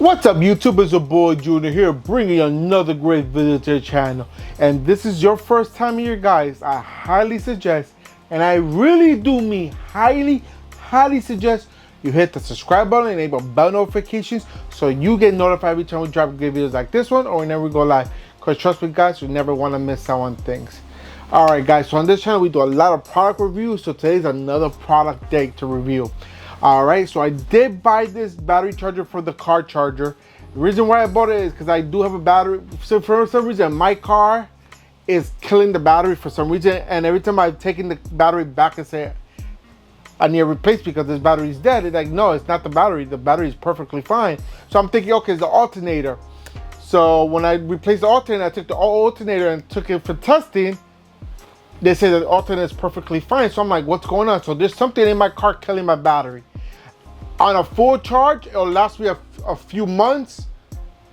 What's up YouTube, it's your boy Junior here bringing you another great video to the channel. And this is your first time here guys, I highly suggest, and I really do mean highly suggest you hit the subscribe button and enable bell notifications so you get notified every time we drop good videos like this one or whenever we go live. Because trust me guys, you never want to miss out on things. Alright guys, so on this channel we do a lot of product reviews, so today's another product day to review. Alright, so I did buy this battery charger for the car charger. The reason why I bought it is because I do have a battery. So for some reason, my car is killing the battery for some reason. And every time I've taken the battery back and say, I need to replace because this battery is dead, it's like, no, it's not the battery. The battery is perfectly fine. So I'm thinking, okay, it's the alternator. So when I replaced the alternator, I took the alternator and took it for testing. They say that the alternator is perfectly fine. So I'm like, what's going on? So there's something in my car killing my battery. On a full charge, it'll last me a few months,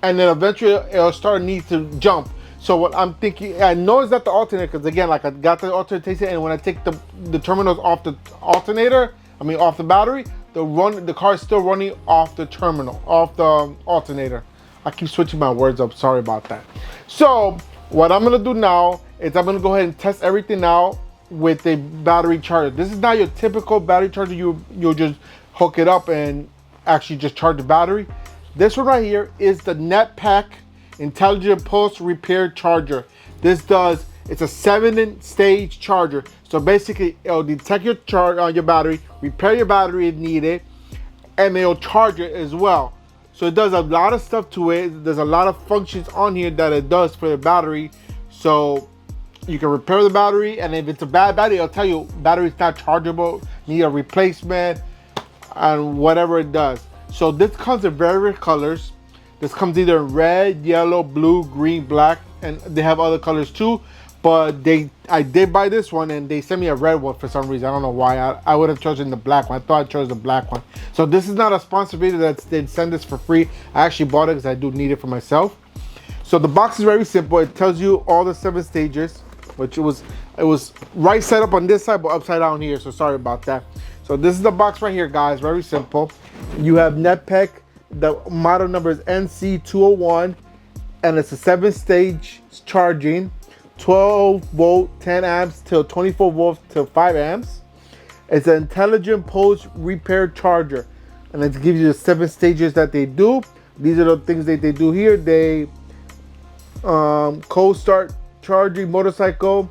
and then eventually it'll start need to jump. So what I'm thinking, I know it's not the alternator, because again, like I got the alternator tasted, and when I take the terminals off the alternator, off the battery, the car is still running off the terminal, off the alternator. I keep switching my words up, sorry about that. So what I'm gonna do now is I'm gonna go ahead and test everything out with a battery charger. This is not your typical battery charger. You'll just hook it up and actually just charge the battery. This one right here is the NEXPEAK Intelligent Pulse Repair Charger. It's a 7-stage charger. So basically it'll detect your charge on your battery, repair your battery if needed, and it'll charge it as well. So it does a lot of stuff to it. There's a lot of functions on here that it does for the battery. So you can repair the battery, and if it's a bad battery, it'll tell you battery's not chargeable, need a replacement, and whatever it does. So this comes in various colors. This comes either in red, yellow, blue, green, black, and they have other colors too. But I did buy this one, and they sent me a red one for some reason. I don't know why. I would have chosen the black one. I thought I chose the black one. So this is not a sponsored video. They send this for free. I actually bought it because I do need it for myself. So the box is very simple. It tells you all the 7 stages, which it was right side up on this side, but upside down here. So sorry about that. So this is the box right here, guys. Very simple. You have NEXPEAK. The model number is NC201, and it's a 7-stage charging, 12 volt, 10 amps till 24 volts till 5 amps. It's an intelligent pulse repair charger, and it gives you the 7 stages that they do. These are the things that they do here. They cold start charging, motorcycle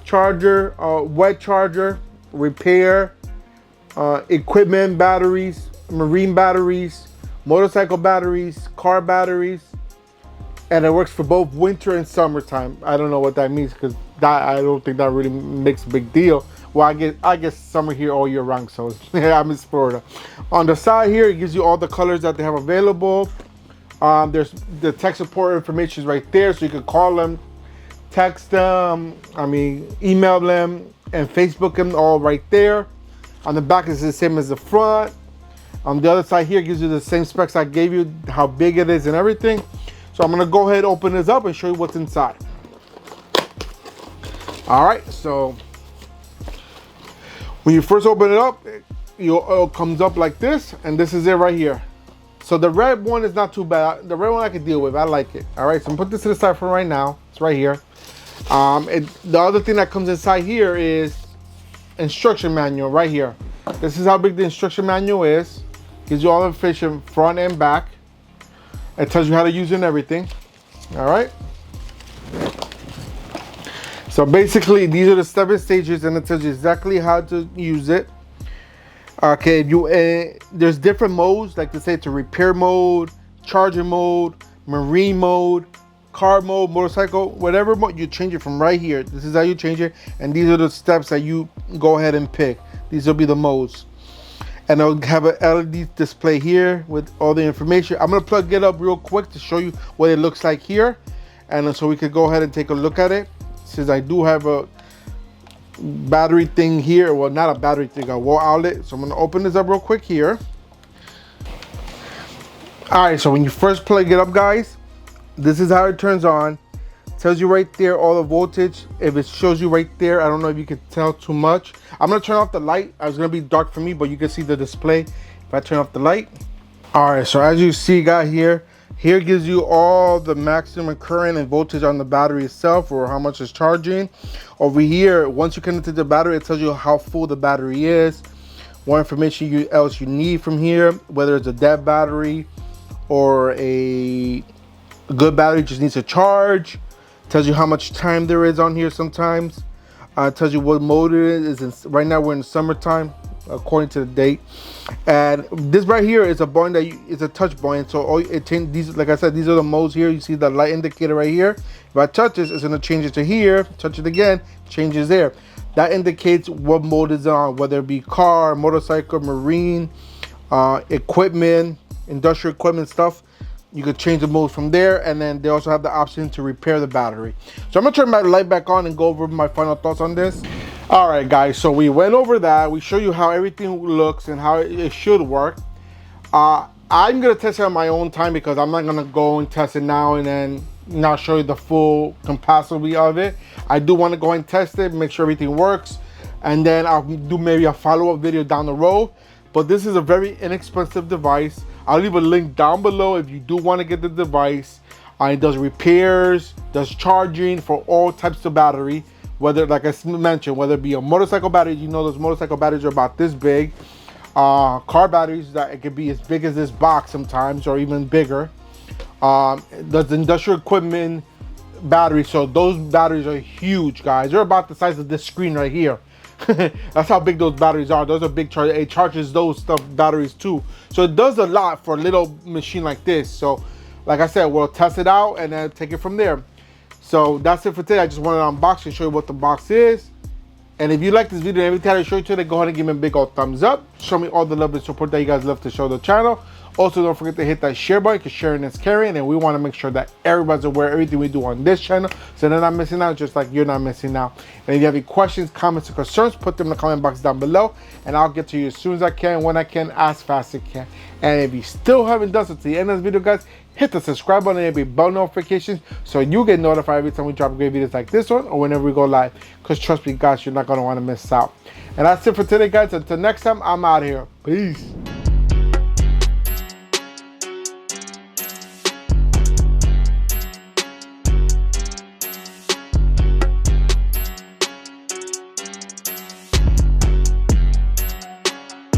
charger, wet charger, repair, equipment batteries, marine batteries, motorcycle batteries, car batteries, and it works for both winter and summertime. I don't know what that means, because I don't think that really makes a big deal. Well, I guess summer here all year round, so I'm in Florida. On the side here, it gives you all the colors that they have available. There's the tech support information is right there, so you can call them, text them, email them, and Facebook them, all right there. On the back is the same as the front. On the other side here gives you the same specs I gave you, how big it is and everything. So I'm gonna go ahead and open this up and show you what's inside. All right, so when you first open it up, it comes up like this, and this is it right here. So the red one is not too bad. The red one I can deal with, I like it. All right, so I'm gonna put this to the side for right now. It's right here. The other thing that comes inside here is instruction manual right here. This is how big the instruction manual is. Gives you all the information front and back. It tells you how to use it and everything. All right. So basically, these are the 7 stages, and it tells you exactly how to use it. Okay, there's different modes, like they say, to repair mode, charger mode, marine mode, car mode, motorcycle, whatever mode, you change it from right here. This is how you change it, and these are the steps that you go ahead and pick. These will be the modes, and I'll have an LED display here with all the information. I'm gonna plug it up real quick to show you what it looks like here, and so we could go ahead and take a look at it. Since I do have a battery thing here, well, not a battery thing, a wall outlet. So I'm gonna open this up real quick here. All right, so when you first plug it up, guys, this is how it turns on. Tells you right there all the voltage. If it shows you right there, I don't know if you can tell too much. I'm gonna turn off the light. It's gonna be dark for me, but you can see the display if I turn off the light. All right, so as you see, guys, here gives you all the maximum current and voltage on the battery itself, or how much it's charging. Over here, once you connect to the battery, it tells you how full the battery is, what information else you need from here, whether it's a dead battery or a good battery just needs a charge. Tells you how much time there is on here sometimes. Tells you what mode it is. Right now we're in summertime, according to the date. And this right here is a button that is a touch button. So all it change these, like I said, these are the modes here. You see the light indicator right here. If I touch this, it's gonna change it to here. Touch it again, changes there. That indicates what mode is on, whether it be car, motorcycle, marine, equipment, industrial equipment stuff. You could change the mode from there, and then they also have the option to repair the battery. So I'm gonna turn my light back on and go over my final thoughts on this. All right, guys, so we went over that. We show you how everything looks and how it should work. I'm gonna test it on my own time because I'm not gonna go and test it now and then not show you the full compatibility of it. I do wanna go and test it, make sure everything works, and then I'll do maybe a follow-up video down the road. But this is a very inexpensive device. I'll leave a link down below if you do want to get the device. It does repairs, does charging for all types of battery, whether, like I mentioned, whether it be a motorcycle battery. You know, those motorcycle batteries are about this big. Car batteries, that it could be as big as this box sometimes, or even bigger. Does industrial equipment batteries, so those batteries are huge, guys. They're about the size of this screen right here. That's how big those batteries are. Those are big charge. It charges those stuff batteries too. So it does a lot for a little machine like this. So like I said, we'll test it out and then take it from there. So that's it for today. I just wanted to unbox and show you what the box is. And if you like this video and every time I show you today, go ahead and give me a big old thumbs up. Show me all the love and support that you guys love to show the channel. Also, don't forget to hit that share button because sharing is caring, and we want to make sure that everybody's aware of everything we do on this channel, so they're not missing out, just like you're not missing out. And if you have any questions, comments, or concerns, put them in the comment box down below, and I'll get to you as soon as I can, when I can, as fast as I can. And if you still haven't done so to the end of this video, guys, hit the subscribe button and every bell notifications so you get notified every time we drop great videos like this one or whenever we go live. Because trust me, guys, you're not going to want to miss out. And that's it for today, guys. Until next time, I'm out of here. Peace.